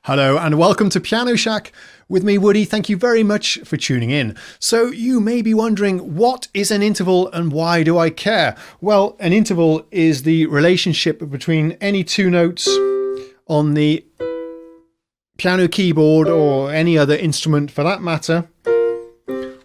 Hello and welcome to Piano Shack with me, Woody. Thank you very much for tuning in. So you may be wondering, what is an interval and why do I care? Well, an interval is the relationship between any two notes on the piano keyboard or any other instrument for that matter.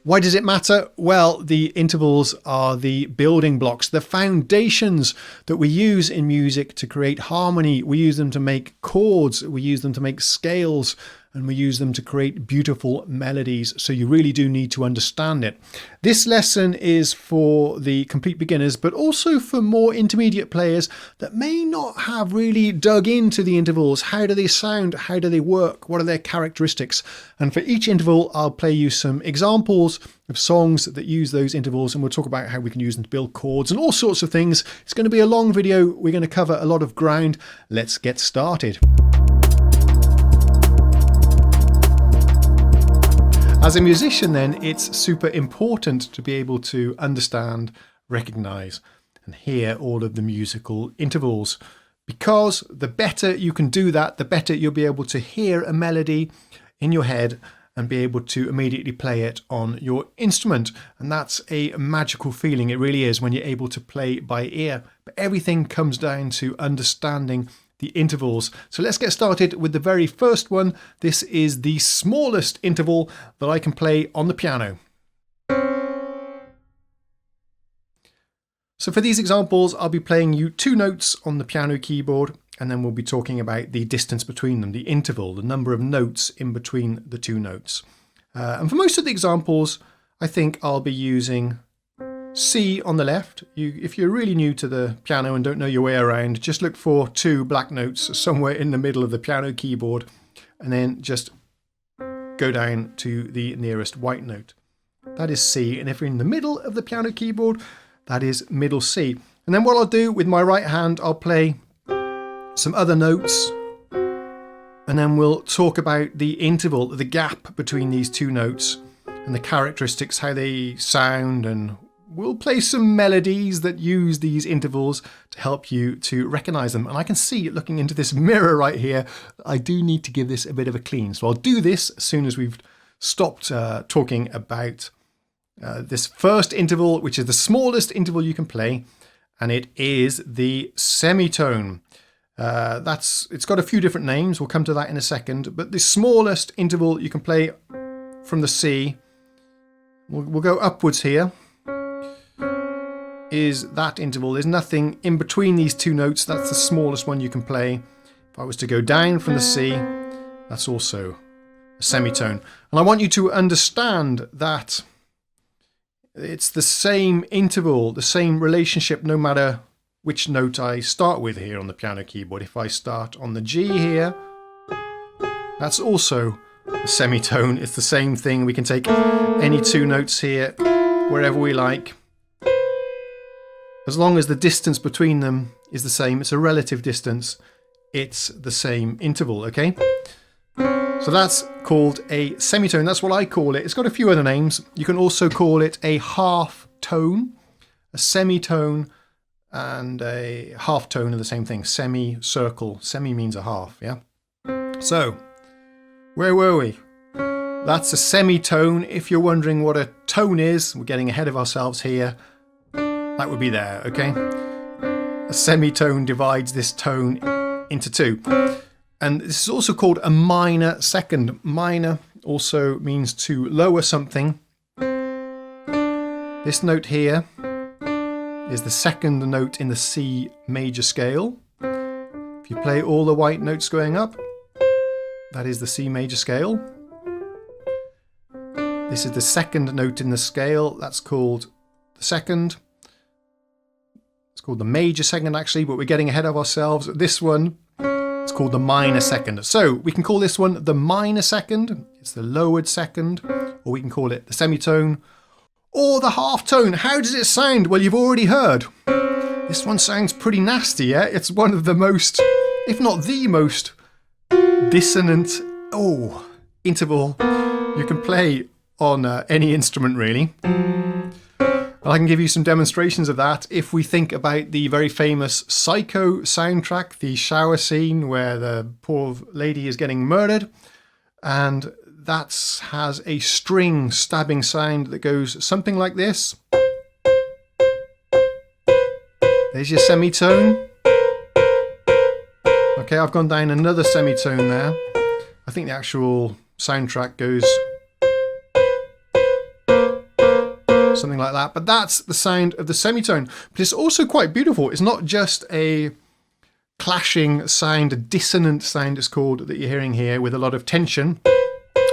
Why does it matter? Well, the intervals are the building blocks, the foundations that we use in music to create harmony. We use them to make chords, we use them to make scales, and we use them to create beautiful melodies. So you really do need to understand it. This lesson is for the complete beginners, but also for more intermediate players that may not have really dug into the intervals. How do they sound? How do they work? What are their characteristics? And for each interval, I'll play you some examples of songs that use those intervals, and we'll talk about how we can use them to build chords and all sorts of things. It's going to be a long video. We're going to cover a lot of ground. Let's get started. As a musician then, it's super important to be able to understand, recognize and hear all of the musical intervals, because the better you can do that, the better you'll be able to hear a melody in your head and be able to immediately play it on your instrument. And that's a magical feeling. It really is when you're able to play by ear. But everything comes down to understanding the intervals. So let's get started with the very first one. This is the smallest interval that I can play on the piano. So for these examples, I'll be playing you two notes on the piano keyboard, and then we'll be talking about the distance between them, the interval, the number of notes in between the two notes. And for most of the examples, I think I'll be using C on the left. If you're really new to the piano and don't know your way around, just look for two black notes somewhere in the middle of the piano keyboard, and then just go down to the nearest white note. That is C, and if you're in the middle of the piano keyboard, that is middle C. And then what I'll do with my right hand, I'll play some other notes, and then we'll talk about the interval, the gap between these two notes and the characteristics, how they sound, and we'll play some melodies that use these intervals to help you to recognize them. And I can see, looking into this mirror right here, I do need to give this a bit of a clean. So I'll do this as soon as we've stopped talking about this first interval, which is the smallest interval you can play, and it is the semitone. It's got a few different names. We'll come to that in a second. But the smallest interval you can play from the C, we'll go upwards here, is that interval. There's nothing in between these two notes. That's the smallest one you can play. If I was to go down from the C, that's also a semitone. And I want you to understand that it's the same interval, the same relationship, no matter which note I start with here on the piano keyboard. If I start on the G here, that's also a semitone. It's the same thing. We can take any two notes here, wherever we like. As long as the distance between them is the same, it's a relative distance, it's the same interval, okay? So that's called a semitone. That's what I call it. It's got a few other names. You can also call it a half tone. A semitone and a half tone are the same thing. Semi-circle. Semi means a half, yeah? So, where were we? That's a semitone. If you're wondering what a tone is, we're getting ahead of ourselves here. That would be there, okay? A semitone divides this tone into two. And this is also called a minor second. Minor also means to lower something. This note here is the second note in the C major scale. If you play all the white notes going up, that is the C major scale. This is the second note in the scale. That's called the second. It's called the major second actually, but we're getting ahead of ourselves. This one, it's called the minor second. So we can call this one the minor second. It's the lowered second, or we can call it the semitone or the half tone. How does it sound? Well, you've already heard. This one sounds pretty nasty, yeah? It's one of the most, if not the most, dissonant interval you can play on any instrument, really. I can give you some demonstrations of that. If we think about the very famous Psycho soundtrack, the shower scene where the poor lady is getting murdered, and that has a string stabbing sound that goes something like this. There's your semitone. Okay, I've gone down another semitone there. I think the actual soundtrack goes something like that, but that's the sound of the semitone. But it's also quite beautiful. It's not just a clashing sound, a dissonant sound it's called, that you're hearing here with a lot of tension.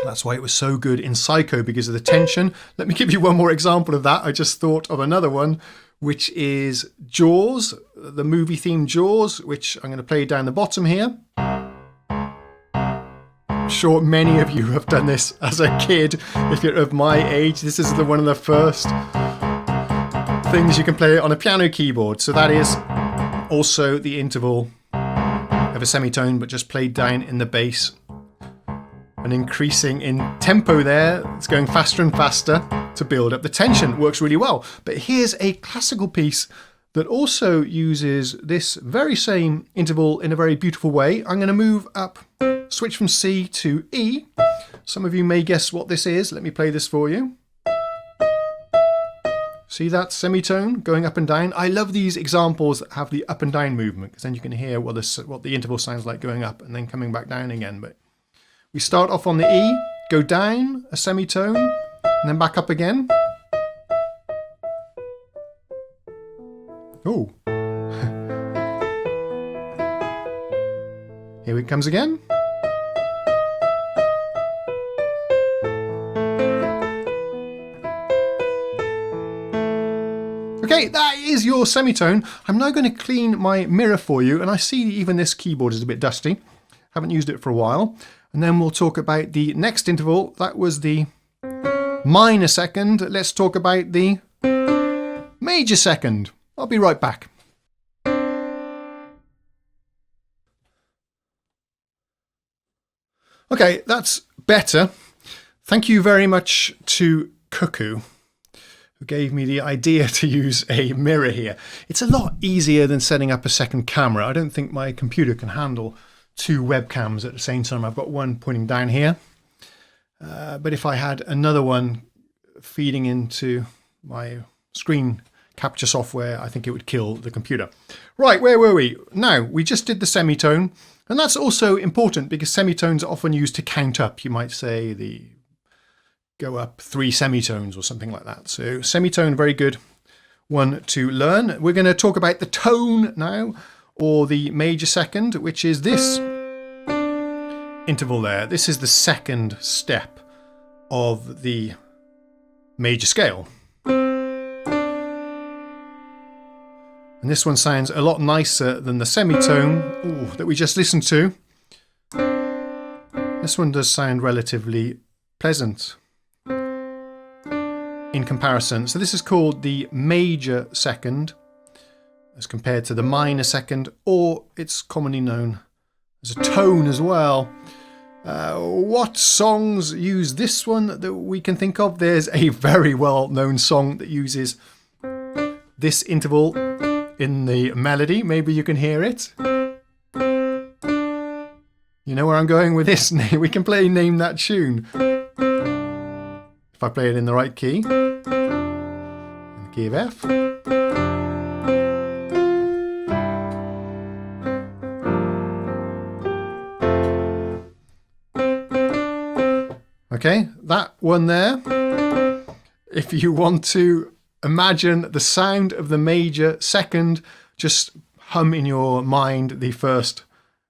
That's why it was so good in Psycho, because of the tension. Let me give you one more example of that. I just thought of another one, which is Jaws, the movie theme Jaws, which I'm going to play down the bottom here. I'm sure many of you have done this as a kid. If you're of my age, this is one of the first things you can play on a piano keyboard. So that is also the interval of a semitone, but just played down in the bass. And increasing in tempo there, it's going faster and faster to build up the tension. Works really well. But here's a classical piece that also uses this very same interval in a very beautiful way. I'm going to move up, switch from C to E. Some of you may guess what this is. Let me play this for you. See that semitone going up and down? I love these examples that have the up and down movement, because then you can hear what the interval sounds like going up and then coming back down again. But we start off on the E, go down a semitone, and then back up again. Oh. Here it comes again. Okay, that is your semitone. I'm now going to clean my mirror for you, and I see even this keyboard is a bit dusty. Haven't used it for a while. And then we'll talk about the next interval. That was the minor second. Let's talk about the major second. I'll be right back. Okay, that's better. Thank you very much to Cuckoo, who gave me the idea to use a mirror here. It's a lot easier than setting up a second camera. I don't think my computer can handle two webcams at the same time. I've got one pointing down here, but if I had another one feeding into my screen capture software, I think it would kill the computer. Right, where were we? Now, we just did the semitone, and that's also important because semitones are often used to count up. You might say the go up 3 semitones or something like that. So semitone, very good one to learn. We're going to talk about the tone now, or the major second, which is this interval there. This is the second step of the major scale. And this one sounds a lot nicer than the semitone that we just listened to. This one does sound relatively pleasant in comparison. So this is called the major second, as compared to the minor second, or it's commonly known as a tone as well. What songs use this one that we can think of? There's a very well-known song that uses this interval in the melody. Maybe you can hear it. You know where I'm going with this? We can play Name That Tune. If I play it in the right key, in the key of F. Okay, that one there. If you want to imagine the sound of the major second, just hum in your mind the first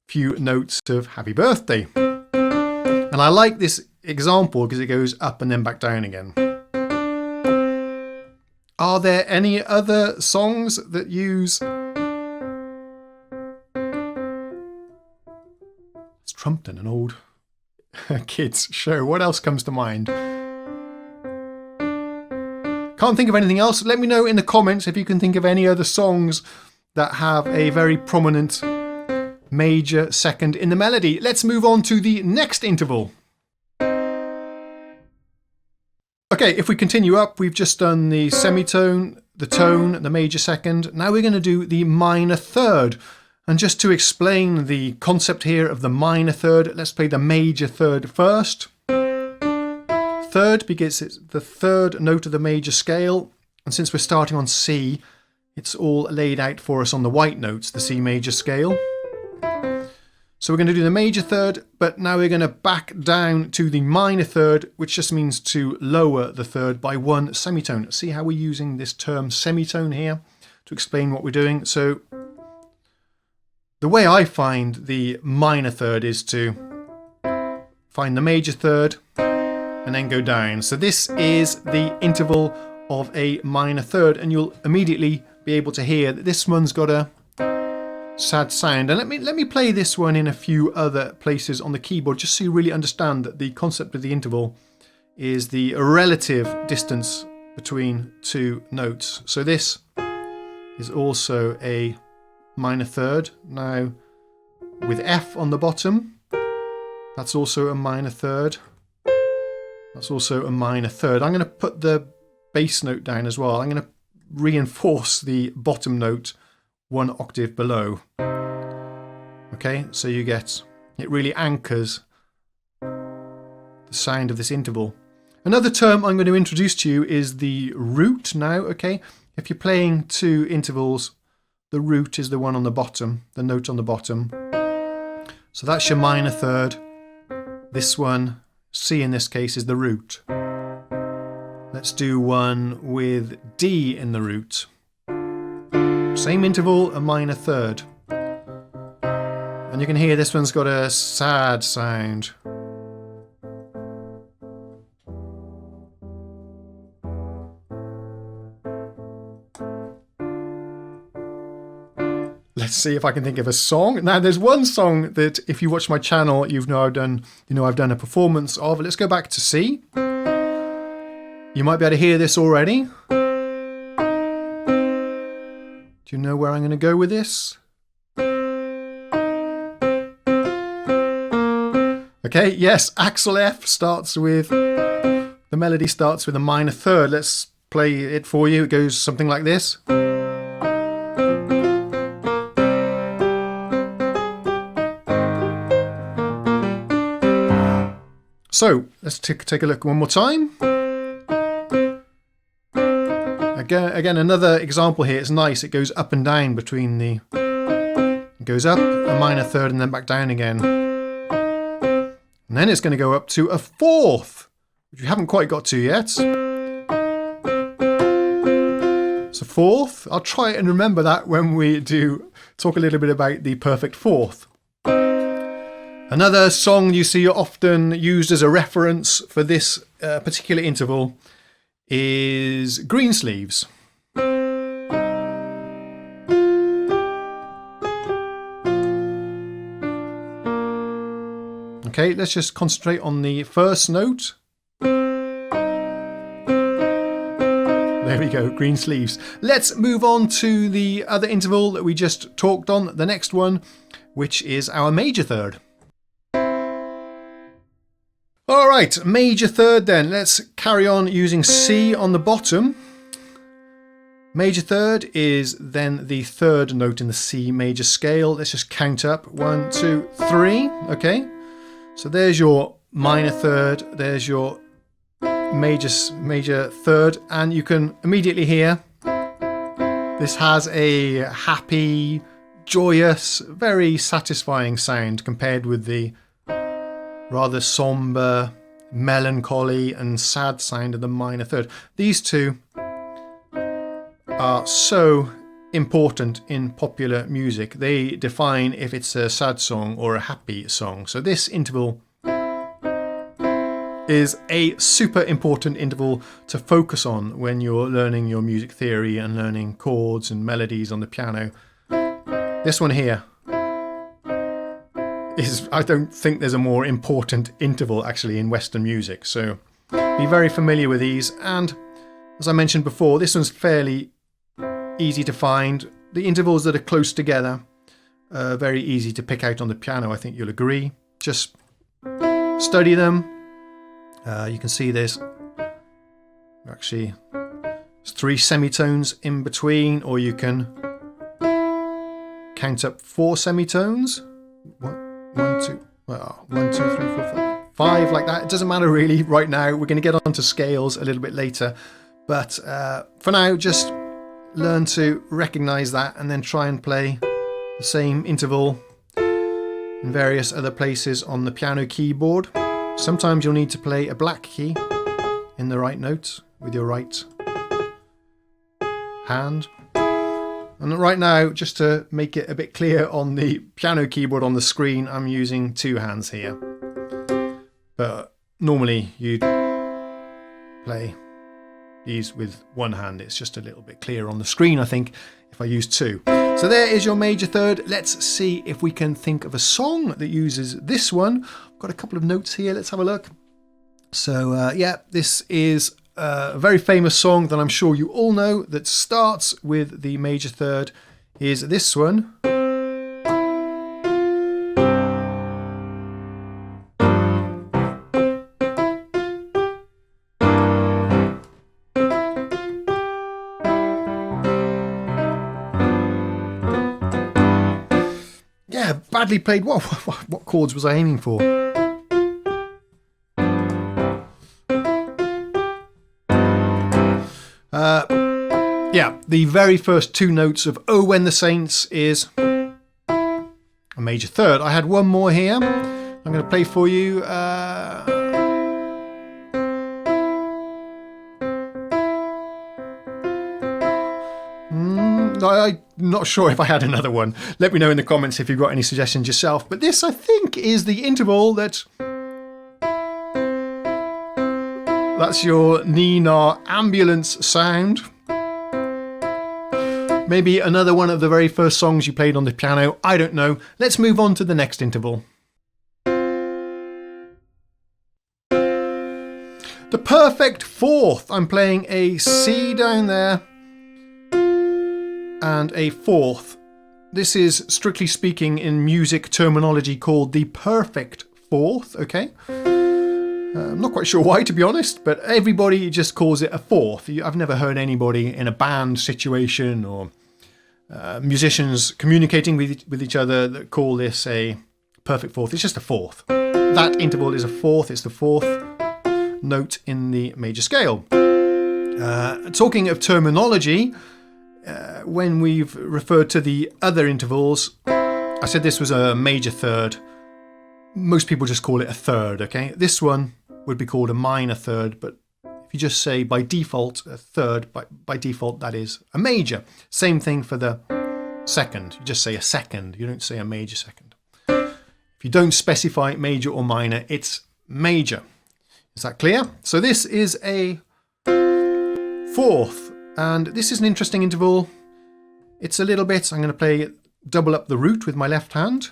few notes of Happy Birthday. And I like this example because it goes up and then back down again. Are there any other songs that use... It's Trumpton, an old kids show. What else comes to mind? Can't think of anything else. Let me know in the comments if you can think of any other songs that have a very prominent major second in the melody. Let's move on to the next interval. Okay, if we continue up, we've just done the semitone, the tone, the major second. Now we're going to do the minor third. And just to explain the concept here of the minor third, let's play the major third first. Third because it's the third note of the major scale. And since we're starting on C, it's all laid out for us on the white notes, the C major scale. So we're going to do the major third, but now we're going to back down to the minor third, which just means to lower the third by one semitone. See how we're using this term semitone here to explain what we're doing. So the way I find the minor third is to find the major third and then go down. So this is the interval of a minor third, and you'll immediately be able to hear that this one's got a sad sound. And let me play this one in a few other places on the keyboard just so you really understand that the concept of the interval is the relative distance between two notes. So this is also a minor third. Now with F on the bottom, that's also a minor third. That's also a minor third. I'm going to put the bass note down as well. I'm going to reinforce the bottom note one octave below. Okay, so you get, it really anchors the sound of this interval. Another term I'm going to introduce to you is the root now, okay? If you're playing two intervals, the root is the one on the bottom, the note on the bottom. So that's your minor third. This one, C in this case, is the root. Let's do one with D in the root. Same interval, a minor third. And you can hear this one's got a sad sound. Let's see if I can think of a song. Now there's one song that if you watch my channel, I've done a performance of. Let's go back to C. You might be able to hear this already. Do you know where I'm going to go with this? Okay, yes, Axel F starts with, the melody starts with a minor third. Let's play it for you. It goes something like this. So let's take a look one more time. Again, another example here. It's nice. It goes up and down between the... It goes up, a minor third, and then back down again. And then it's going to go up to a fourth, which we haven't quite got to yet. So fourth. I'll try and remember that when we do talk a little bit about the perfect fourth. Another song you see often used as a reference for this particular interval is Greensleeves. Okay, let's just concentrate on the first note. There we go, Greensleeves. Let's move on to the other interval that we just talked on, the next one, which is our major third. All right, major third then. Let's carry on using C on the bottom. Major third is then the third note in the C major scale. Let's just count up. 1, 2, 3. Okay, so there's your minor third. There's your major third, and you can immediately hear this has a happy, joyous, very satisfying sound compared with the rather somber, melancholy and sad sound of the minor third. These two are so important in popular music. They define if it's a sad song or a happy song. So this interval is a super important interval to focus on when you're learning your music theory and learning chords and melodies on the piano. This one here is, I don't think there's a more important interval actually in Western music, so be very familiar with these. And as I mentioned before, this one's fairly easy to find. The intervals that are close together are very easy to pick out on the piano, I think you'll agree. Just study them. You can see this Actually, there's 3 semitones in between, or you can count up 4 semitones. 1, 2, well, 1, 2, 3, 4, 5, like that. It doesn't matter really right now. We're going to get onto scales a little bit later. But for now, just learn to recognize that and then try and play the same interval in various other places on the piano keyboard. Sometimes you'll need to play a black key in the right note with your right hand. And right now, just to make it a bit clear on the piano keyboard on the screen, I'm using 2 hands here. But normally you'd play these with 1 hand. It's just a little bit clearer on the screen, I think, if I use 2. So there is your major third. Let's see if we can think of a song that uses this one. I've got a couple of notes here. Let's have a look. So yeah, this is a very famous song that I'm sure you all know that starts with the major third, is this one. Yeah, badly played. What chords was I aiming for? Yeah, the very first 2 notes of Oh When the Saints is a major third. I had one more here. I'm going to play for you. I'm not sure if I had another one. Let me know in the comments if you've got any suggestions yourself. But this, I think, is the interval that's your Nina ambulance sound. Maybe another one of the very first songs you played on the piano. I don't know. Let's move on to the next interval. The perfect fourth. I'm playing a C down there and a fourth. This is, strictly speaking, in music terminology called the perfect fourth, okay? I'm not quite sure why, to be honest, but everybody just calls it a fourth. I've never heard anybody in a band situation or musicians communicating with each other that call this a perfect fourth. It's just a fourth. That interval is a fourth. It's the 4th note in the major scale. Talking of terminology, when we've referred to the other intervals, I said this was a major third. Most people just call it a third, okay? This one would be called a minor third, but if you just say by default a third, by default that is a major. Same thing for the second. You just say a second. You don't say a major second. If you don't specify major or minor, it's major. Is that clear? So this is a 4th, and this is an interesting interval. It's a little bit, I'm going to play double up the root with my left hand.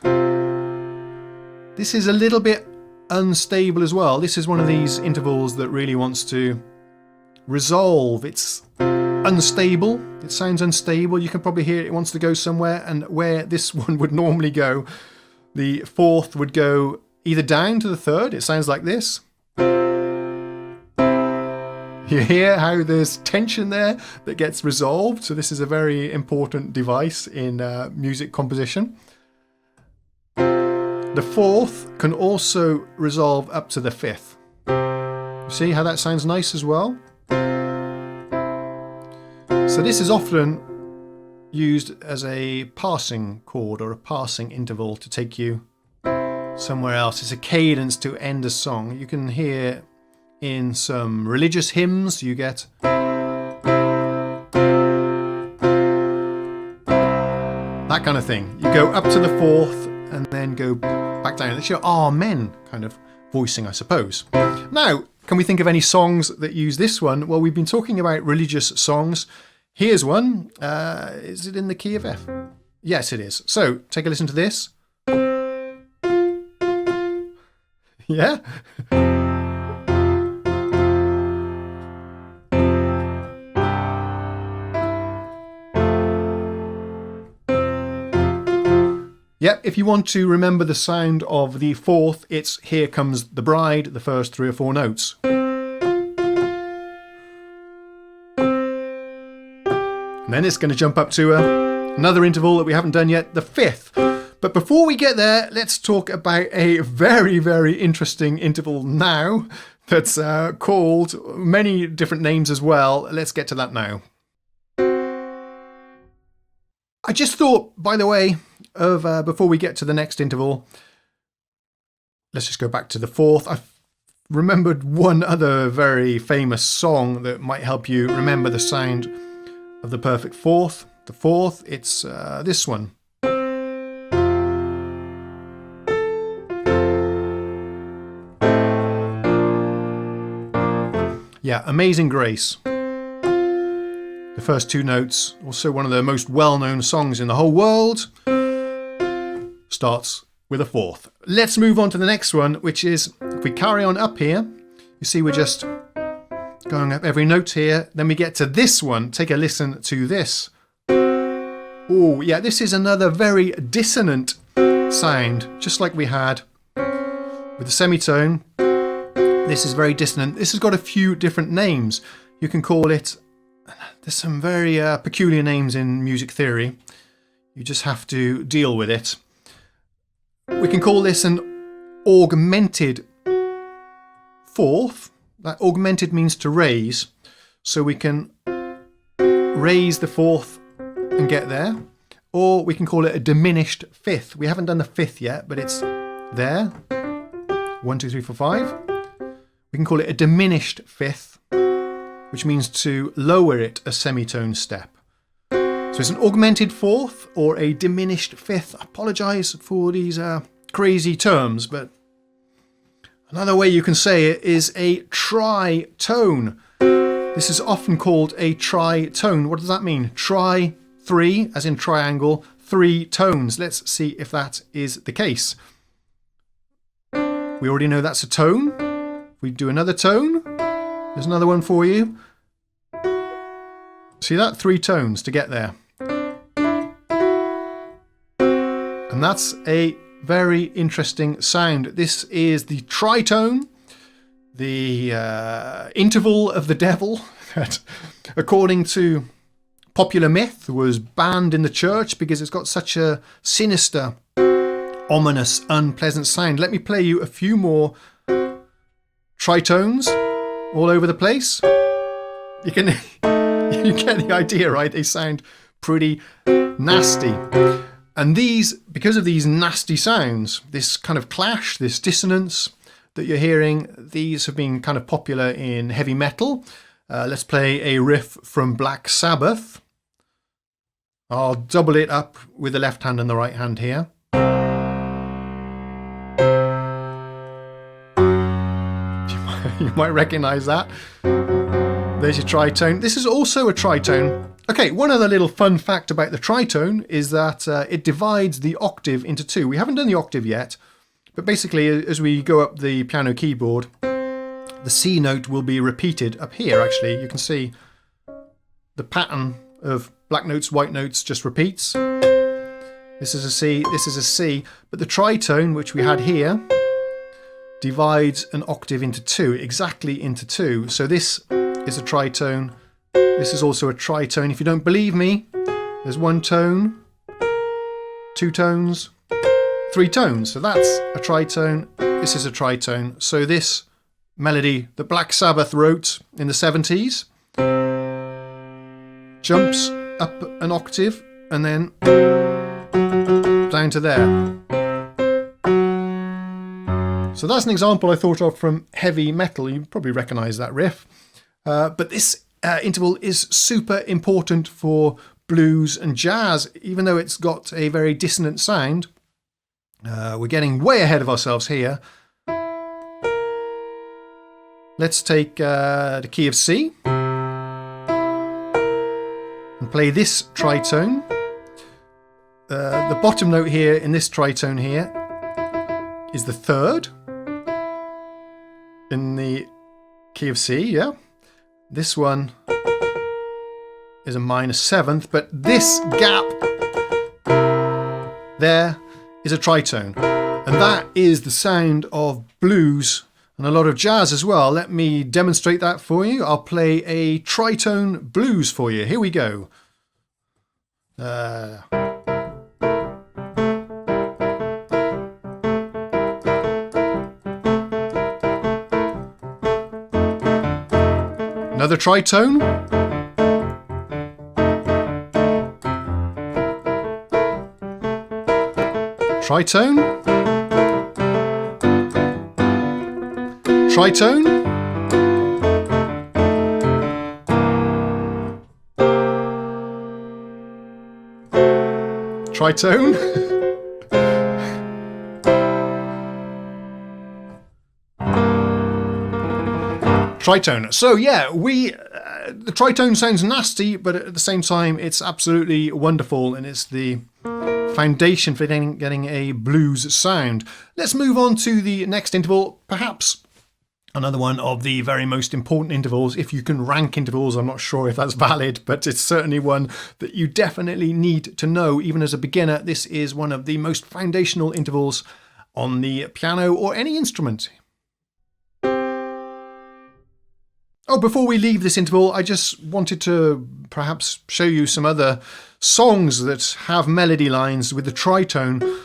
This is a little bit unstable as well. This is one of these intervals that really wants to resolve. It's unstable. It sounds unstable. You can probably hear it wants to go somewhere, and where this one would normally go, the 4th would go either down to the 3rd. It sounds like this. You hear how there's tension there that gets resolved. So this is a very important device in music composition. The 4th can also resolve up to the 5th. See how that sounds nice as well? So this is often used as a passing chord or a passing interval to take you somewhere else. It's a cadence to end a song. You can hear in some religious hymns, you get that kind of thing. You go up to the 4th and then go back down. It's your amen kind of voicing, I suppose. Now, can we think of any songs that use this one? Well, we've been talking about religious songs. Here's one. Is it in the key of F? Yes, it is. So take a listen to this. Yeah? Yep, if you want to remember the sound of the 4th, it's Here Comes the Bride, the first 3 or 4 notes. And then it's going to jump up to another interval that we haven't done yet, the fifth. But before we get there, let's talk about a very, very interesting interval now that's called many different names as well. Let's get to that now. I just thought, by the way, of before we get to the next interval, let's just go back to the fourth. I've remembered one other very famous song that might help you remember the sound of the perfect fourth. The fourth, it's this one. Yeah, Amazing Grace. The first two notes, also one of the most well-known songs in the whole world, starts with a fourth. Let's move on to the next one, which is, if we carry on up here, you see we're just going up every note here, then we get to this one. Take a listen to this. Oh, yeah, this is another very dissonant sound, just like we had with the semitone. This is very dissonant. This has got a few different names. You can call it, there's some very peculiar names in music theory. You just have to deal with it. We can call this an augmented fourth. That augmented means to raise. So we can raise the fourth and get there. Or we can call it a diminished fifth. We haven't done the fifth yet, but it's there. 1, 2, 3, 4, 5. We can call it a diminished fifth, which means to lower it a semitone step. So it's an augmented fourth or a diminished fifth. I apologise for these crazy terms, but another way you can say it is a tritone. This is often called a tritone. What does that mean? Tri, three, as in triangle, three tones. Let's see if that is the case. We already know that's a tone. If we do another tone, there's another one for you. See that? 3 tones to get there. And that's a very interesting sound. This is the tritone, the interval of the devil, that, according to popular myth, was banned in the church because it's got such a sinister, ominous, unpleasant sound. Let me play you a few more tritones all over the place. You get the idea, right? They sound pretty nasty. And these, because of these nasty sounds, this kind of clash, this dissonance that you're hearing, these have been kind of popular in heavy metal. Let's play a riff from Black Sabbath. I'll double it up with the left hand and the right hand here. You might recognize that. There's your tritone. This is also a tritone. Okay, one other little fun fact about the tritone is that it divides the octave into 2. We haven't done the octave yet, but basically as we go up the piano keyboard, the C note will be repeated up here, actually. You can see the pattern of black notes, white notes just repeats. This is a C, this is a C, but the tritone, which we had here, divides an octave into 2, exactly into 2. So this is a tritone. This is also a tritone. If you don't believe me, there's 1 tone, 2 tones, 3 tones. So that's a tritone. This is a tritone. So this melody that Black Sabbath wrote in the 70s jumps up an octave and then down to there. So that's an example I thought of from heavy metal. You probably recognise that riff. But this interval is super important for blues and jazz, even though it's got a very dissonant sound. We're getting way ahead of ourselves here. Let's take the key of C and play this tritone. The bottom note here in this tritone here is the 3rd in the key of C, yeah. This one is a minor 7th, but this gap there is a tritone. And that is the sound of blues and a lot of jazz as well. Let me demonstrate that for you. I'll play a tritone blues for you. Here we go. Another tritone. Tritone. Tritone. Tritone. Tritone. So yeah, the tritone sounds nasty, but at the same time, it's absolutely wonderful, and it's the foundation for getting a blues sound. Let's move on to the next interval, perhaps another one of the very most important intervals. If you can rank intervals, I'm not sure if that's valid, but it's certainly one that you definitely need to know. Even as a beginner, this is one of the most foundational intervals on the piano or any instrument. Oh, before we leave this interval, I just wanted to perhaps show you some other songs that have melody lines with the tritone,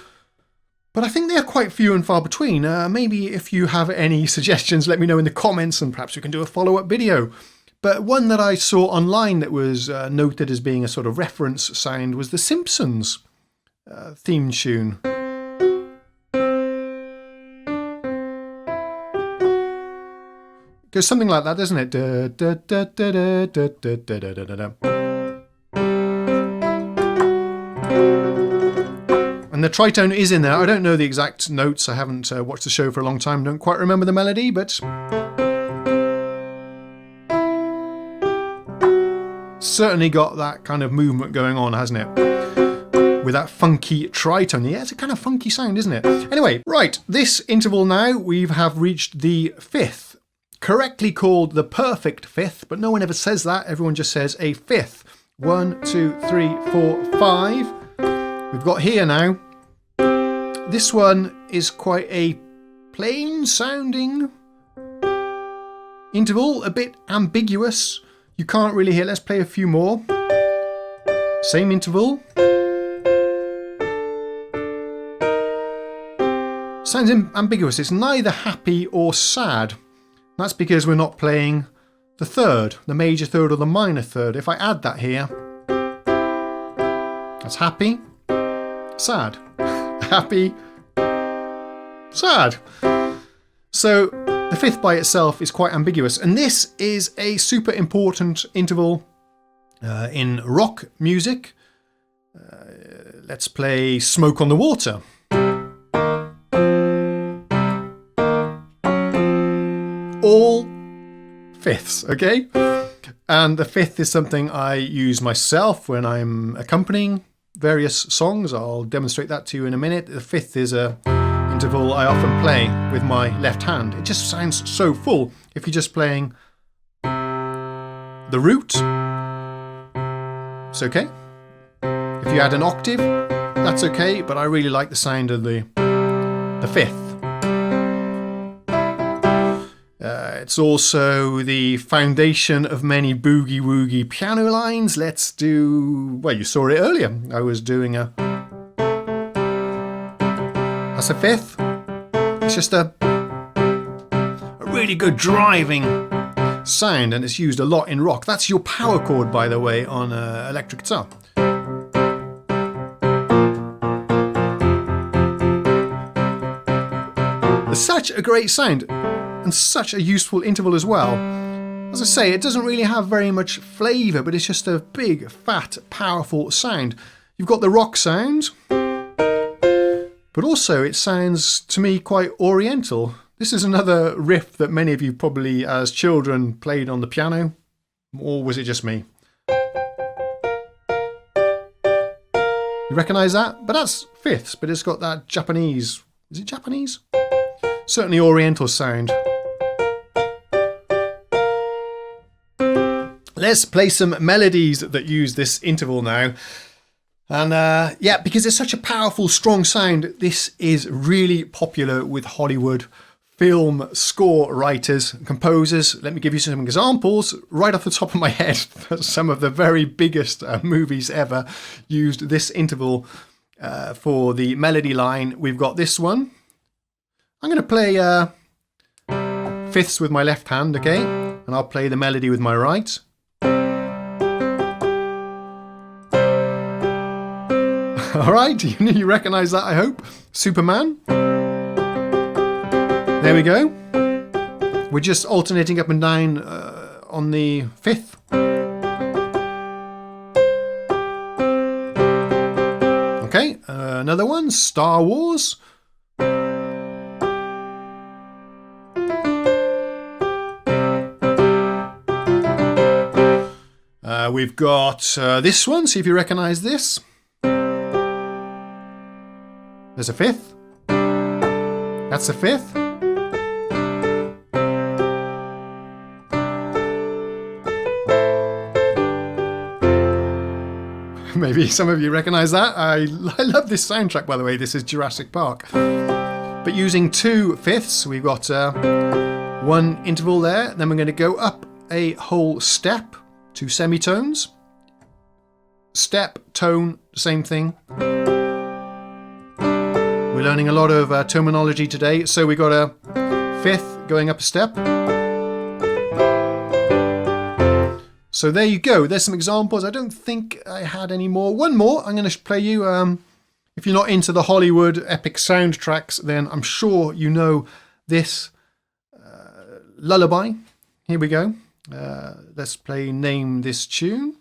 but I think they are quite few and far between. Maybe if you have any suggestions, let me know in the comments, and perhaps we can do a follow-up video. But one that I saw online that was noted as being a sort of reference sound was the Simpsons theme tune. Goes something like that, doesn't it? Da, da, da, da, da, da, da, da, da, da, da. And the tritone is in there. I don't know the exact notes. I haven't watched the show for a long time. Don't quite remember the melody, but certainly got that kind of movement going on, hasn't it? With that funky tritone. Yeah, it's a kind of funky sound, isn't it? Anyway, right, this interval now, we have reached the fifth. Correctly called the perfect fifth, but no one ever says that. Everyone just says a fifth. 1, 2, 3, 4, 5. We've got here now. This one is quite a plain sounding interval, a bit ambiguous. You can't really hear. Let's play a few more. Same interval. Sounds ambiguous. It's neither happy or sad. That's because we're not playing the third, the major third or the minor third. If I add that here, that's happy, sad, happy, sad. So the fifth by itself is quite ambiguous. And this is a super important interval in rock music. Let's play Smoke on the Water. All fifths, okay? And the fifth is something I use myself when I'm accompanying various songs. I'll demonstrate that to you in a minute. The fifth is a interval I often play with my left hand. It just sounds so full. If you're just playing the root, it's okay. If you add an octave, that's okay, but I really like the sound of the fifth. It's also the foundation of many boogie-woogie piano lines. Let's do... Well, you saw it earlier. I was doing that's a fifth. It's just a really good driving sound, and it's used a lot in rock. That's your power chord, by the way, on electric guitar. It's such a great sound. And such a useful interval as well. As I say, it doesn't really have very much flavour, but it's just a big, fat, powerful sound. You've got the rock sound, but also it sounds, to me, quite oriental. This is another riff that many of you probably, as children, played on the piano. Or was it just me? You recognise that? But that's fifths, but it's got that Japanese... Is it Japanese? Certainly oriental sound. Let's play some melodies that use this interval now. And yeah, because it's such a powerful, strong sound, this is really popular with Hollywood film score writers, composers. Let me give you some examples right off the top of my head. Some of the very biggest movies ever used this interval for the melody line. We've got this one. I'm going to play fifths with my left hand, okay? And I'll play the melody with my right. All right, you recognize that, I hope. Superman. There we go. We're just alternating up and down on the fifth. Okay, another one, Star Wars. We've got this one, see if you recognize this. There's a fifth. That's a fifth. Maybe some of you recognize that. I love this soundtrack, by the way. This is Jurassic Park. But using 2 fifths, we've got one interval there. Then we're going to go up a whole step, 2 semitones. Step, tone, same thing. We're learning a lot of terminology today. So we got a fifth going up a step. So there you go. There's some examples. I don't think I had any more. One more. I'm going to play you. If you're not into the Hollywood epic soundtracks, then I'm sure you know this lullaby. Here we go. Let's play Name This Tune.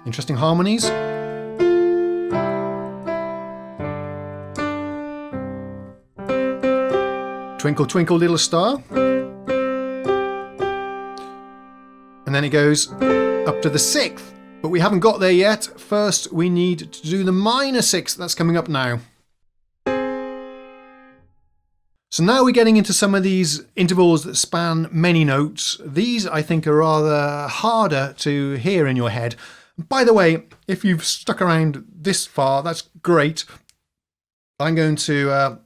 Interesting harmonies. Twinkle, twinkle, little star. And then it goes up to the 6th. But we haven't got there yet. First, we need to do the minor 6th. That's coming up now. So now we're getting into some of these intervals that span many notes. These, I think, are rather harder to hear in your head. By the way, if you've stuck around this far, that's great. I'm going to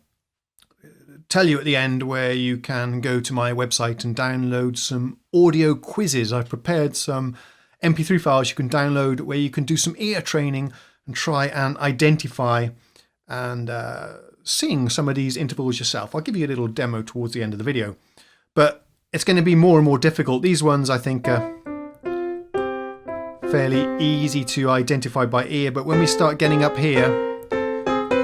tell you at the end where you can go to my website and download some audio quizzes. I've prepared some MP3 files you can download where you can do some ear training and try and identify and sing some of these intervals yourself. I'll give you a little demo towards the end of the video. But it's going to be more and more difficult. These ones, I think, are fairly easy to identify by ear. But when we start getting up here,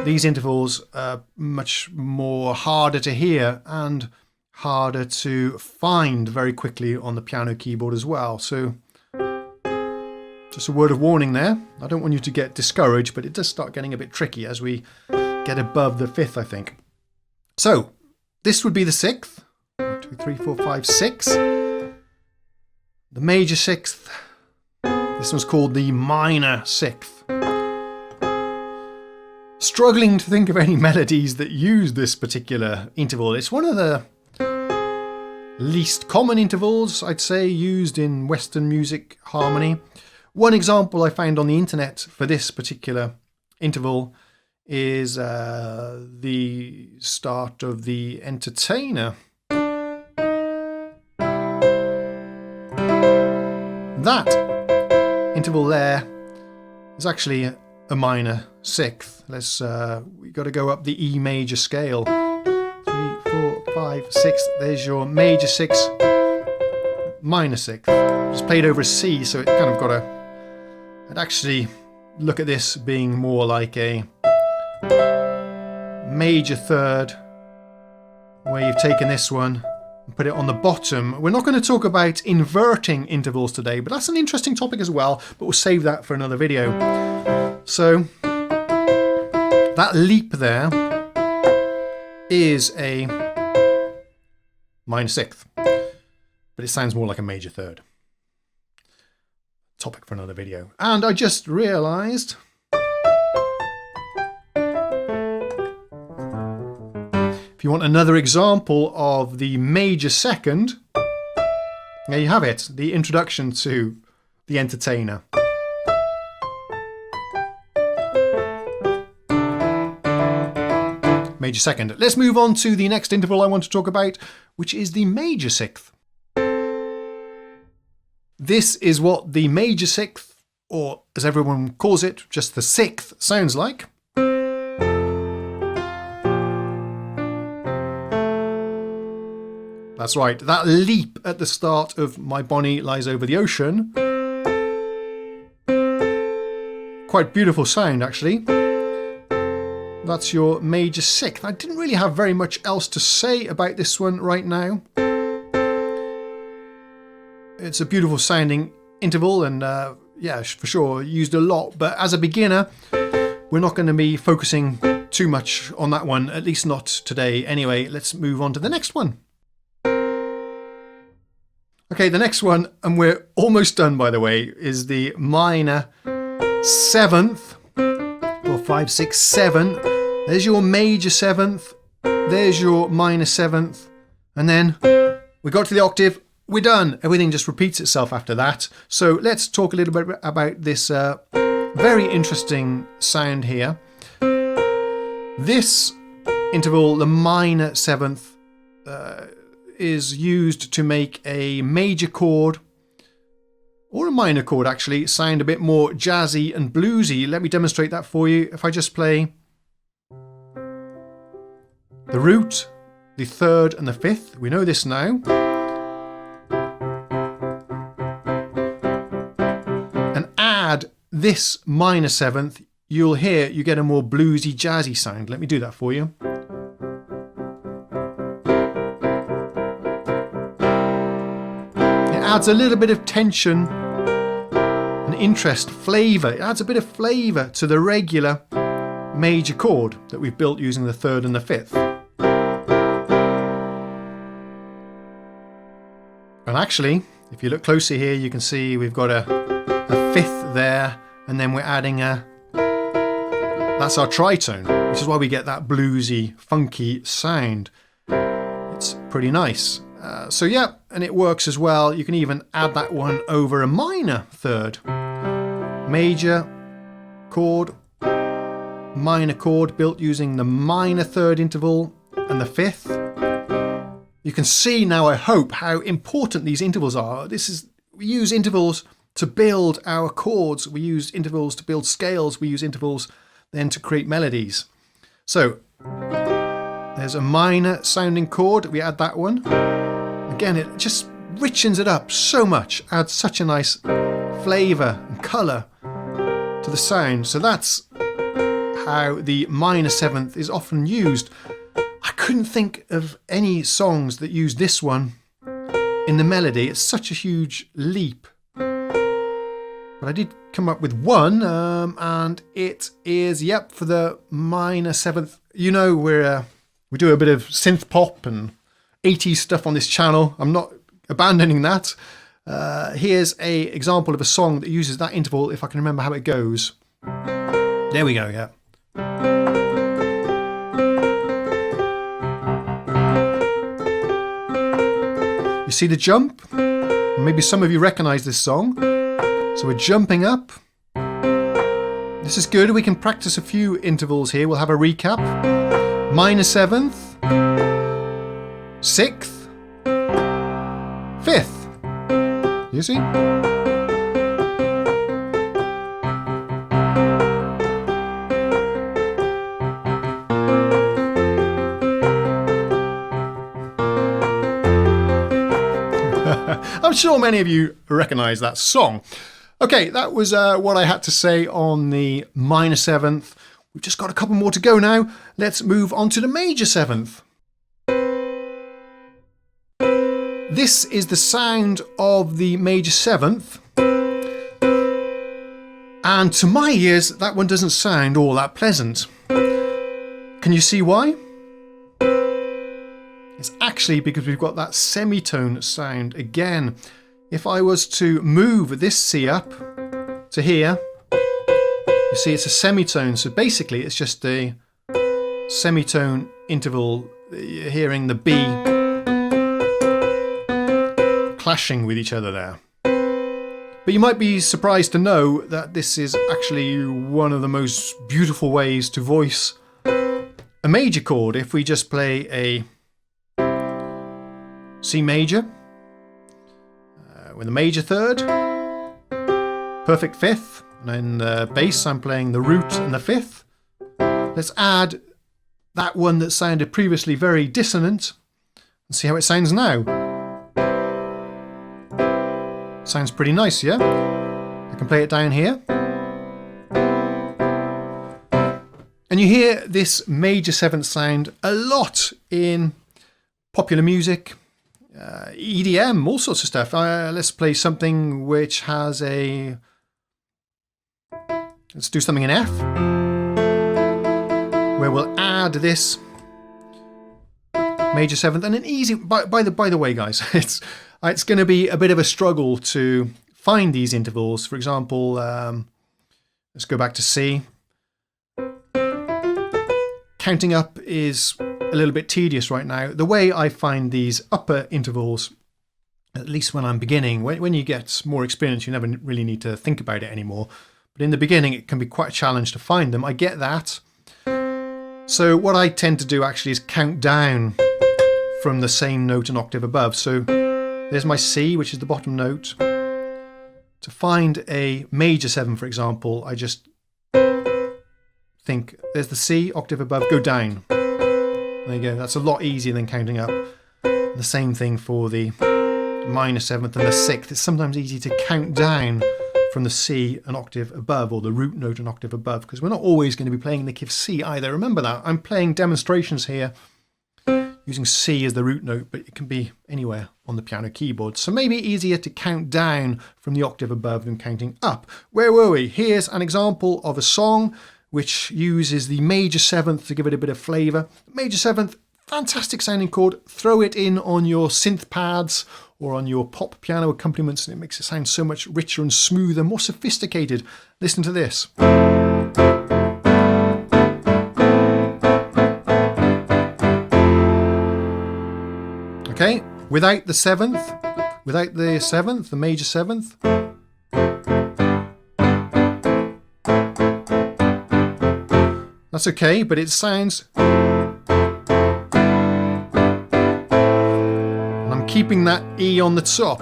these intervals are much more harder to hear and harder to find very quickly on the piano keyboard as well. So just a word of warning there. I don't want you to get discouraged, but it does start getting a bit tricky as we get above the 5th, I think. So this would be the 6th. 1, 2, 3, 4, 5, 6. The major 6th. This one's called the minor 6th. Struggling to think of any melodies that use this particular interval. It's one of the least common intervals, I'd say, used in Western music harmony. One example I found on the internet for this particular interval is the start of the Entertainer. That interval there is actually a minor 6th. Let's we got to go up the E major scale. 3, 4, 5, 6. There's your major 6, minor 6th. Just played over a C, so it kind of got a. I'd actually look at this being more like a major 3rd, where you've taken this one and put it on the bottom. We're not going to talk about inverting intervals today, but that's an interesting topic as well, but we'll save that for another video. So that leap there is a minor 6th, but it sounds more like a major 3rd. Topic for another video. And I just realized if you want another example of the major 2nd, there you have it, the introduction to the Entertainer. major second. Let's move on to the next interval I want to talk about, which is the major sixth. This is what the major sixth, or as everyone calls it, just the sixth, sounds like. That's right, that leap at the start of My Bonnie Lies Over the Ocean. Quite beautiful sound, actually. That's your major sixth. I didn't really have very much else to say about this one right now. It's a beautiful sounding interval and yeah, for sure, used a lot. But as a beginner, we're not going to be focusing too much on that one, at least not today. Anyway, let's move on to the next one. Okay, the next one, and we're almost done by the way, is the minor seventh, or 5, 6, 7. There's your major seventh, there's your minor seventh, and then we got to the octave, we're done. Everything just repeats itself after that. So let's talk a little bit about this very interesting sound here. This interval, the minor seventh, is used to make a major chord, or a minor chord actually, sound a bit more jazzy and bluesy. Let me demonstrate that for you. If I just play the root, the third and the fifth, we know this now. And add this minor seventh, you'll hear you get a more bluesy, jazzy sound. Let me do that for you. Adds a little bit of tension and interest, flavour. It adds a bit of flavour to the regular major chord that we've built using the third and the fifth. And actually, if you look closer here, you can see we've got a fifth there, and then we're adding that's our tritone, which is why we get that bluesy, funky sound. It's pretty nice. So yeah, and it works as well. You can even add that one over a minor third. Major chord, minor chord built using the minor third interval and the fifth. You can see now, I hope, how important these intervals are. We use intervals to build our chords. We use intervals to build scales. We use intervals then to create melodies. So there's a minor sounding chord. We add that one. Again, it just richens it up so much, adds such a nice flavour and colour to the sound. So that's how the minor seventh is often used. I couldn't think of any songs that use this one in the melody. It's such a huge leap. But I did come up with one, and it is, yep, for the minor seventh. You know, we do a bit of synth pop and 80s stuff on this channel. I'm not abandoning that. Here's a example of a song that uses that interval, if I can remember how it goes. There we go, yeah. You see the jump? Maybe some of you recognise this song. So we're jumping up. This is good. We can practice a few intervals here. We'll have a recap. Minor seventh, sixth, fifth. You see? I'm sure many of you recognise that song. Okay, that was what I had to say on the minor seventh. We've just got a couple more to go now. Let's move on to the major seventh. This is the sound of the major seventh. And to my ears, that one doesn't sound all that pleasant. Can you see why? It's actually because we've got that semitone sound again. If I was to move this C up to here, you see it's a semitone. So basically it's just a semitone interval. You're hearing the B clashing with each other there. But you might be surprised to know that this is actually one of the most beautiful ways to voice a a major chord, if we just play a C major with a major third, perfect fifth, and in the bass I'm playing the root and the fifth. Let's add that one that sounded previously very dissonant and see how it sounds now. Sounds pretty nice, yeah? I can play it down here. And you hear this major seventh sound a lot in popular music, EDM, all sorts of stuff. Let's play something which has a... Let's do something in F, where we'll add this major seventh and an easy... By the way, guys, it's going to be a bit of a struggle to find these intervals. For example, let's go back to C. Counting up is a little bit tedious right now. The way I find these upper intervals, at least when I'm beginning, when you get more experience, you never really need to think about it anymore. But in the beginning, it can be quite a challenge to find them. I get that. So what I tend to do actually is count down from the same note an octave above. So there's my C, which is the bottom note. To find a major seven, for example, I just think there's the C, octave above, go down. There you go. That's a lot easier than counting up. The same thing for the minor seventh and the sixth. It's sometimes easy to count down from the C an octave above, or the root note an octave above, because we're not always going to be playing the key of C either. Remember that. I'm playing demonstrations here using C as the root note, but it can be anywhere on the piano keyboard. So maybe easier to count down from the octave above than counting up. Where were we? Here's an example of a song which uses the major seventh to give it a bit of flavour. Major seventh, fantastic sounding chord. Throw it in on your synth pads or on your pop piano accompaniments and it makes it sound so much richer and smoother, more sophisticated. Listen to this. Okay, without the seventh, the major seventh. That's okay, but it sounds... And I'm keeping that E on the top.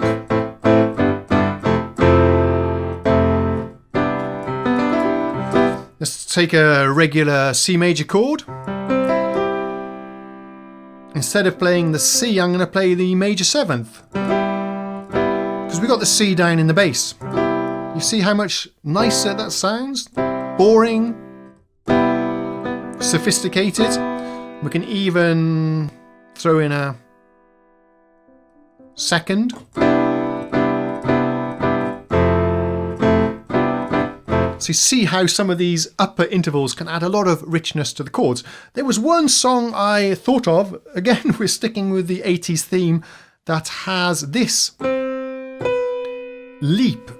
Let's take a regular C major chord. Instead of playing the C, I'm going to play the major seventh. Because we got the C down in the bass. You see how much nicer that sounds? Boring. Sophisticated. We can even throw in a second. So you see how some of these upper intervals can add a lot of richness to the chords. There was one song I thought of, again we're sticking with the 80s theme, that has this leap.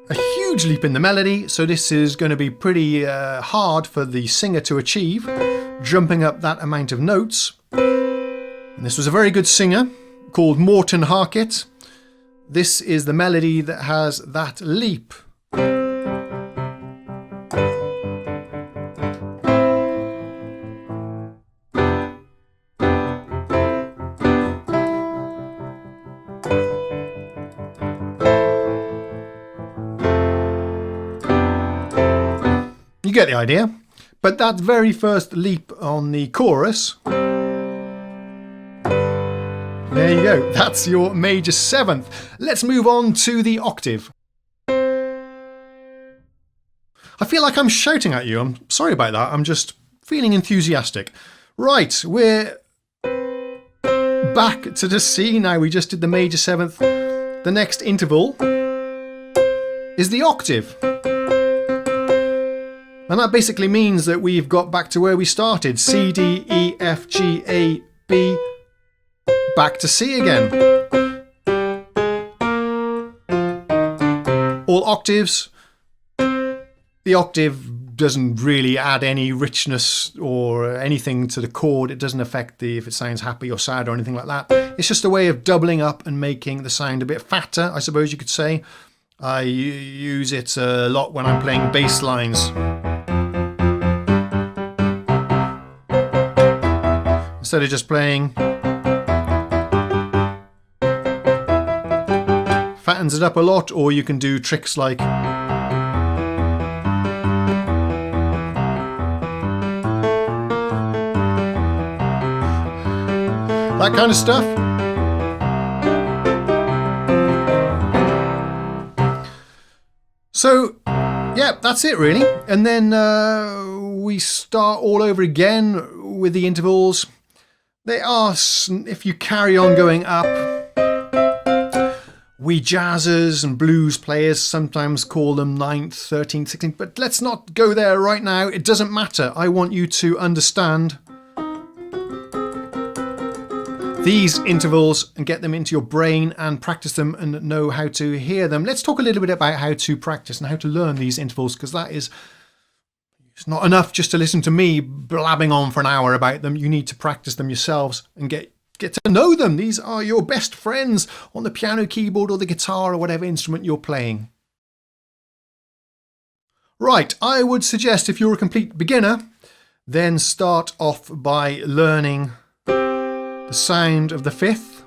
A huge leap in the melody, so this is going to be pretty hard for the singer to achieve, jumping up that amount of notes. And this was a very good singer called Morton Harkett. This is the melody that has that leap. You get the idea. But that very first leap on the chorus, there you go, that's your major seventh. Let's move on to the octave. I feel like I'm shouting at you, I'm sorry about that, I'm just feeling enthusiastic. Right, we're back to the C now, we just did the major seventh. The next interval is the octave. And that basically means that we've got back to where we started. C, D, E, F, G, A, B, back to C again. All octaves. The octave doesn't really add any richness or anything to the chord. It doesn't affect if it sounds happy or sad or anything like that. It's just a way of doubling up and making the sound a bit fatter, I suppose you could say. I use it a lot when I'm playing bass lines. instead of just playing, fattens it up a lot, or you can do tricks like that kind of stuff. So yeah, that's it really. And then we start all over again with the intervals. They are, if you carry on going up, we jazzers and blues players sometimes call them 9th, 13th, 16th, but let's not go there right now. It doesn't matter. I want you to understand these intervals and get them into your brain and practice them and know how to hear them. Let's talk a little bit about how to practice and how to learn these intervals, because it's not enough just to listen to me blabbing on for an hour about them. You need to practice them yourselves and get to know them. These are your best friends on the piano, keyboard, or the guitar, or whatever instrument you're playing. Right, I would suggest if you're a complete beginner, then start off by learning the sound of the 5th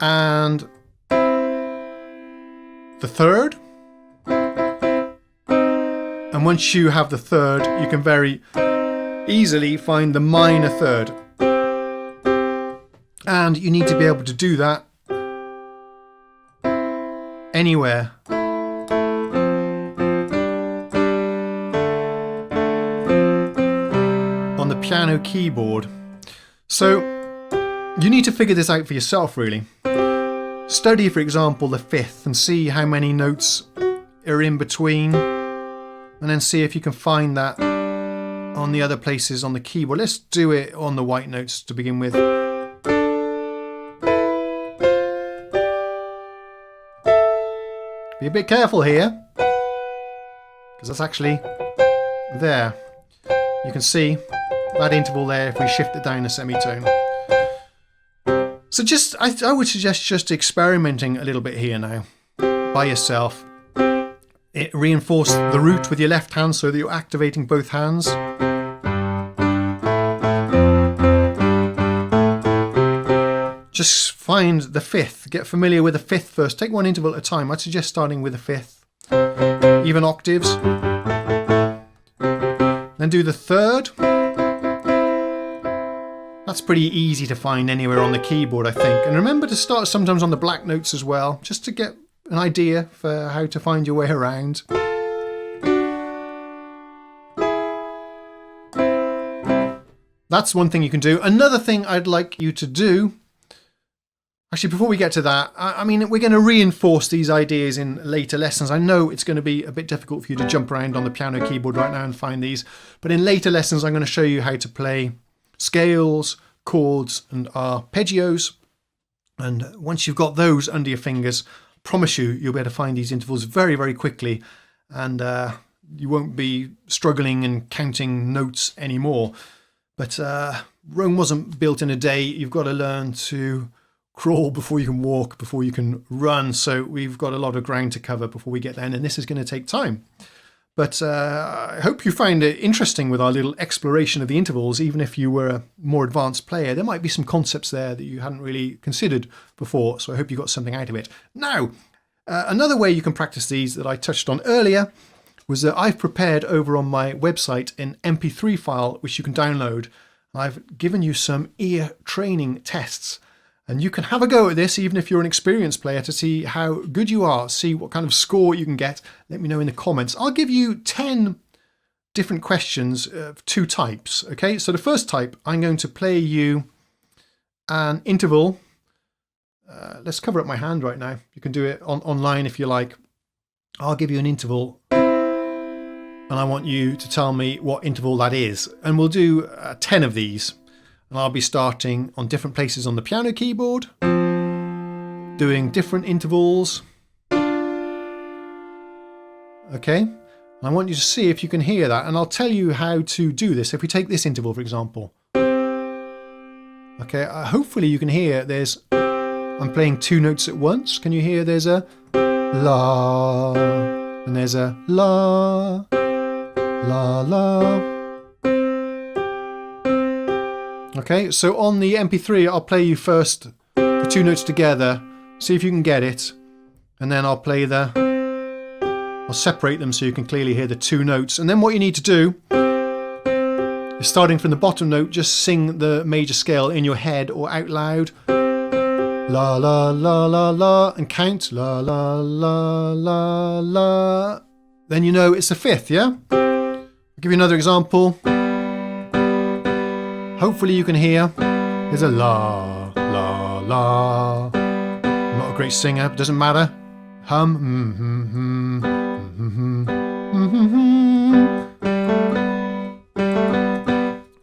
and the 3rd. And once you have the 3rd, you can very easily find the minor 3rd. And you need to be able to do that anywhere. On the piano keyboard. So you need to figure this out for yourself really. Study, for example, the 5th and see how many notes are in between, and then see if you can find that on the other places on the keyboard. Let's do it on the white notes to begin with. Be a bit careful here, because that's actually there. You can see that interval there if we shift it down a semitone. So I would suggest just experimenting a little bit here now by yourself. Reinforce the root with your left hand so that you're activating both hands. Just find the 5th, get familiar with the 5th first. Take one interval at a time. I'd suggest starting with the 5th, even octaves. Then do the 3rd. That's pretty easy to find anywhere on the keyboard, I think. And remember to start sometimes on the black notes as well, just to get an idea for how to find your way around. That's one thing you can do. Another thing I'd like you to do, actually before we get to that, I mean, we're going to reinforce these ideas in later lessons. I know it's going to be a bit difficult for you to jump around on the piano keyboard right now and find these, but in later lessons I'm going to show you how to play scales, chords and arpeggios. And once you've got those under your fingers, I promise you'll be able to find these intervals very, very quickly, and you won't be struggling and counting notes anymore. But Rome wasn't built in a day. You've got to learn to crawl before you can walk, before you can run. So we've got a lot of ground to cover before we get there, and this is going to take time. But I hope you find it interesting with our little exploration of the intervals. Even if you were a more advanced player, there might be some concepts there that you hadn't really considered before. So I hope you got something out of it. Now, another way you can practice these that I touched on earlier was that I've prepared over on my website an MP3 file which you can download. I've given you some ear training tests. And you can have a go at this, even if you're an experienced player, to see how good you are, see what kind of score you can get. Let me know in the comments. I'll give you 10 different questions of 2 types. Okay, so the first type, I'm going to play you an interval. Let's cover up my hand right now. You can do it online if you like. I'll give you an interval, and I want you to tell me what interval that is. And we'll do 10 of these. And I'll be starting on different places on the piano keyboard, doing different intervals. Okay, and I want you to see if you can hear that, and I'll tell you how to do this. If we take this interval, for example. Okay, hopefully you can hear I'm playing 2 notes at once. Can you hear there's a la, and there's a la, la, la. Okay, so on the MP3, I'll play you first the two notes together, see if you can get it, and then I'll separate them so you can clearly hear the two notes. And then what you need to do is, starting from the bottom note, just sing the major scale in your head or out loud. La la la la la, and count la la la la la. Then you know it's the fifth, yeah? I'll give you another example. Hopefully you can hear. There's a la la la. I'm not a great singer, but it doesn't matter. Hum.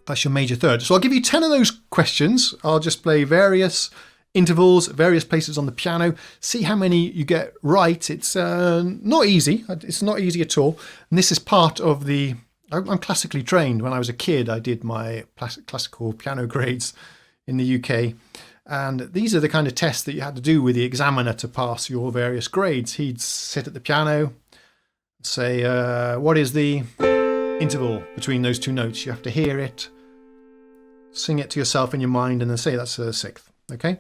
That's your major third. So I'll give you 10 of those questions. I'll just play various intervals, various places on the piano. See how many you get right. It's not easy. It's not easy at all. And this is part of the... I'm classically trained. When I was a kid, I did my classical piano grades in the UK. And these are the kind of tests that you had to do with the examiner to pass your various grades. He'd sit at the piano, say, what is the interval between those two notes? You have to hear it, sing it to yourself in your mind, and then say that's a sixth. Okay?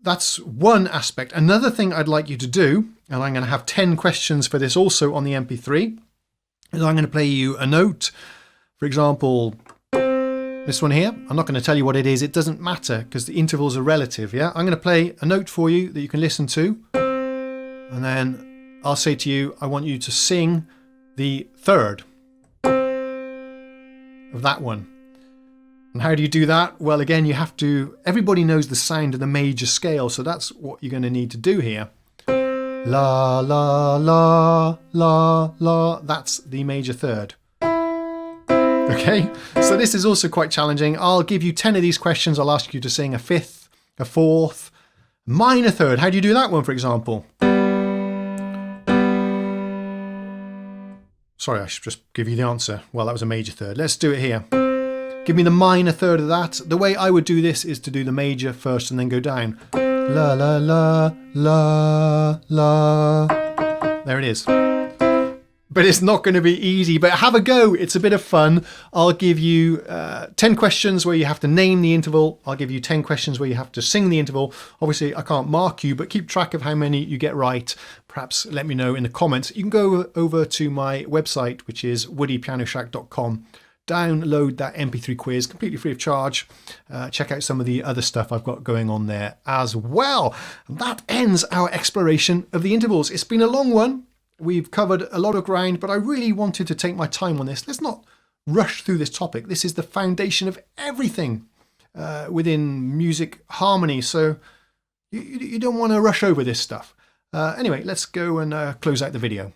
That's one aspect. Another thing I'd like you to do, and I'm going to have 10 questions for this also on the MP3, is I'm going to play you a note. For example, this one here. I'm not going to tell you what it is. It doesn't matter because the intervals are relative. Yeah, I'm going to play a note for you that you can listen to, and then I'll say to you, I want you to sing the third of that one. And how do you do that? Well, again, you have to... Everybody knows the sound of the major scale, so that's what you're going to need to do here. La, la, la, la, la. That's the major third. Okay, so this is also quite challenging. I'll give you 10 of these questions. I'll ask you to sing a fifth, a fourth, minor third. How do you do that one, for example? Sorry, I should just give you the answer. Well, that was a major third. Let's do it here. Give me the minor third of that. The way I would do this is to do the major first and then go down. La, la, la, la, la. There it is. But it's not going to be easy, but have a go. It's a bit of fun. I'll give you 10 questions where you have to name the interval. I'll give you 10 questions where you have to sing the interval. Obviously, I can't mark you, but keep track of how many you get right. Perhaps let me know in the comments. You can go over to my website, which is woodypianoshack.com. Download that MP3 quiz completely free of charge. Check out some of the other stuff I've got going on there as well. And that ends our exploration of the intervals. It's been a long one. We've covered a lot of ground, but I really wanted to take my time on this. Let's not rush through this topic. This is the foundation of everything within music harmony. So you don't want to rush over this stuff. Anyway, let's go and close out the video.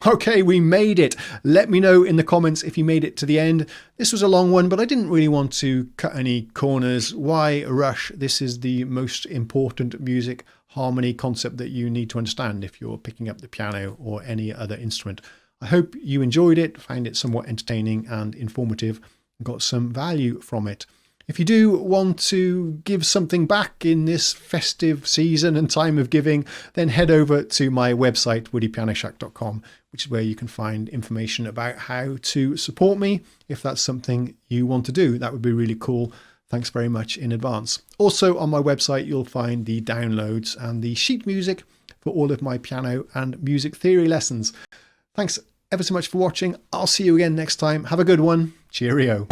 Okay, we made it. Let me know in the comments if you made it to the end. This was a long one, but I didn't really want to cut any corners. Why rush? This is the most important music harmony concept that you need to understand if you're picking up the piano or any other instrument. I hope you enjoyed it, found it somewhat entertaining and informative, and got some value from it. If you do want to give something back in this festive season and time of giving, then head over to my website, woodypianoshack.com, which is where you can find information about how to support me if that's something you want to do. That would be really cool. Thanks very much in advance. Also on my website, you'll find the downloads and the sheet music for all of my piano and music theory lessons. Thanks ever so much for watching. I'll see you again next time. Have a good one. Cheerio.